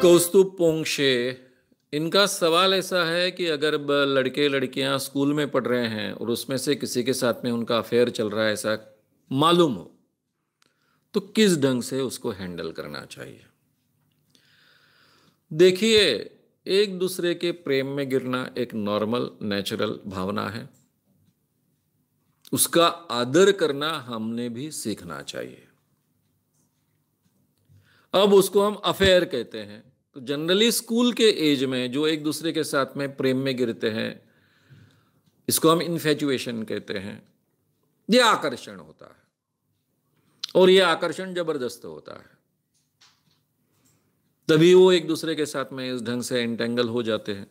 कौस्तुभ पोंक्षे, इनका सवाल ऐसा है कि अगर लड़के लड़कियां स्कूल में पढ़ रहे हैं और उसमें से किसी के साथ में उनका अफेयर चल रहा है ऐसा मालूम हो, तो किस ढंग से उसको हैंडल करना चाहिए। देखिए, एक दूसरे के प्रेम में गिरना एक नॉर्मल नेचुरल भावना है। उसका आदर करना हमने भी सीखना चाहिए। अब उसको हम अफेयर कहते हैं। तो जनरली स्कूल के एज में जो एक दूसरे के साथ में प्रेम में गिरते हैं, इसको हम इन्फेचुएशन कहते हैं। यह आकर्षण होता है और यह आकर्षण जबरदस्त होता है। तभी वो एक दूसरे के साथ में इस ढंग से एंटेंगल हो जाते हैं।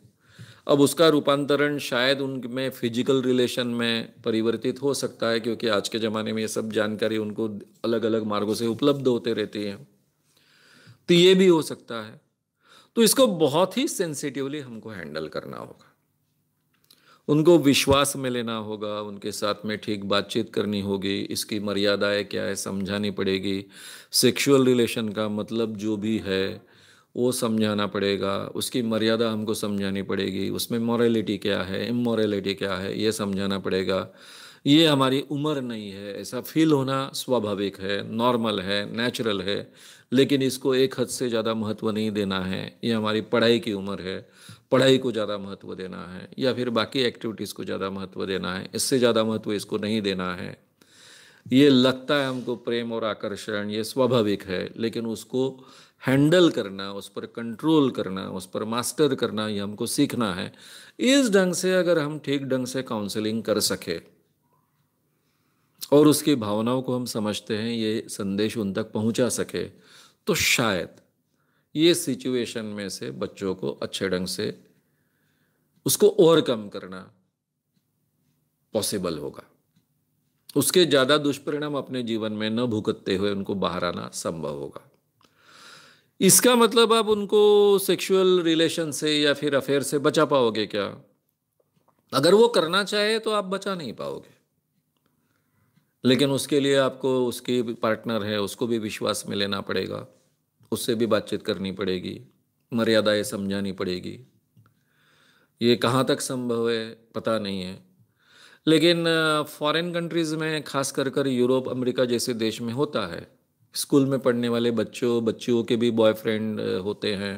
अब उसका रूपांतरण शायद उनमें फिजिकल रिलेशन में परिवर्तित हो सकता है, क्योंकि आज के ज़माने में ये सब जानकारी उनको अलग अलग मार्गों से उपलब्ध होते रहती है। तो ये भी हो सकता है। तो इसको बहुत ही सेंसिटिवली हमको हैंडल करना होगा। उनको विश्वास में लेना होगा, उनके साथ में ठीक बातचीत करनी होगी, इसकी मर्यादाएं क्या है समझानी पड़ेगी। सेक्सुअल रिलेशन का मतलब जो भी है वो समझाना पड़ेगा, उसकी मर्यादा हमको समझानी पड़ेगी, उसमें मॉरलिटी क्या है, इमोरलिटी क्या है, ये समझाना पड़ेगा। ये हमारी उम्र नहीं है, ऐसा फील होना स्वाभाविक है, नॉर्मल है, नेचुरल है, लेकिन इसको एक हद से ज़्यादा महत्व नहीं देना है। ये हमारी पढ़ाई की उम्र है, पढ़ाई को ज़्यादा महत्व देना है, या फिर बाकी एक्टिविटीज़ को ज़्यादा महत्व देना है, इससे ज़्यादा महत्व इसको नहीं देना है। ये लगता है हमको प्रेम और आकर्षण, ये स्वाभाविक है, लेकिन उसको हैंडल करना, उस पर कंट्रोल करना, उस पर मास्टर करना, ये हमको सीखना है। इस ढंग से अगर हम ठीक ढंग से काउंसलिंग कर सके और उसकी भावनाओं को हम समझते हैं, ये संदेश उन तक पहुंचा सके, तो शायद ये सिचुएशन में से बच्चों को अच्छे ढंग से उसको ओवरकम करना पॉसिबल होगा। उसके ज़्यादा दुष्परिणाम अपने जीवन में न भुगतते हुए उनको बाहर आना संभव होगा। इसका मतलब आप उनको सेक्सुअल रिलेशन से या फिर अफेयर से बचा पाओगे क्या? अगर वो करना चाहे तो आप बचा नहीं पाओगे, लेकिन उसके लिए आपको उसकी पार्टनर है उसको भी विश्वास में लेना पड़ेगा, उससे भी बातचीत करनी पड़ेगी, मर्यादाएं समझानी पड़ेगी। ये कहाँ तक संभव है पता नहीं है, लेकिन फॉरेन कंट्रीज़ में, खास कर यूरोप अमेरिका जैसे देश में होता है। स्कूल में पढ़ने वाले बच्चियों के भी बॉयफ्रेंड होते हैं।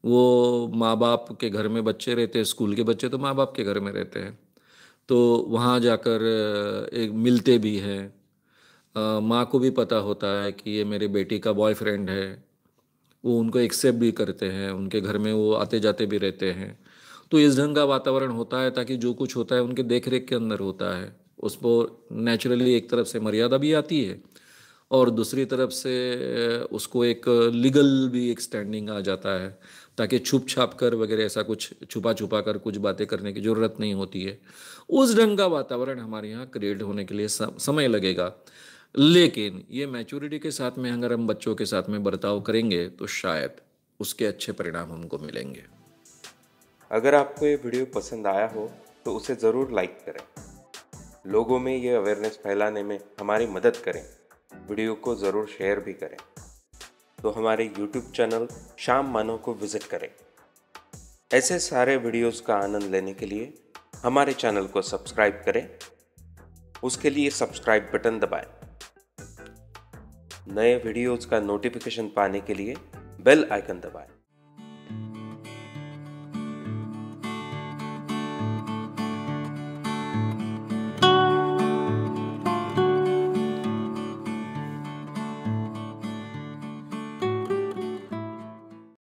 वो माँ बाप के घर में बच्चे रहते हैं, स्कूल के बच्चे तो माँ बाप के घर में रहते हैं, तो वहाँ जाकर एक मिलते भी हैं। माँ को भी पता होता है कि ये मेरी बेटी का बॉयफ्रेंड है, वो उनको एक्सेप्ट भी करते हैं, उनके घर में वो आते जाते भी रहते हैं। तो इस ढंग का वातावरण होता है ताकि जो कुछ होता है उनके देख रेख के अंदर होता है। उसको नेचुरली एक तरफ से मर्यादा भी आती है और दूसरी तरफ से उसको एक लीगल भी एक स्टैंडिंग आ जाता है, ताकि छुप छाप कर वगैरह ऐसा कुछ छुपा छुपा कर कुछ बातें करने की ज़रूरत नहीं होती है। उस ढंग का वातावरण हमारे यहाँ क्रिएट होने के लिए समय लगेगा, लेकिन ये मैच्योरिटी के साथ में अगर हम बच्चों के साथ में बर्ताव करेंगे तो शायद उसके अच्छे परिणाम हमको मिलेंगे। अगर आपको ये वीडियो पसंद आया हो तो उसे ज़रूर लाइक करें, लोगों में ये अवेयरनेस फैलाने में हमारी मदद करें। वीडियो को ज़रूर शेयर भी करें। तो हमारे YouTube चैनल शाम मानव को विज़िट करें। ऐसे सारे वीडियोस का आनंद लेने के लिए हमारे चैनल को सब्सक्राइब करें। उसके लिए सब्सक्राइब बटन दबाएं। नए वीडियोस का नोटिफिकेशन पाने के लिए बेल आइकन दबाएं।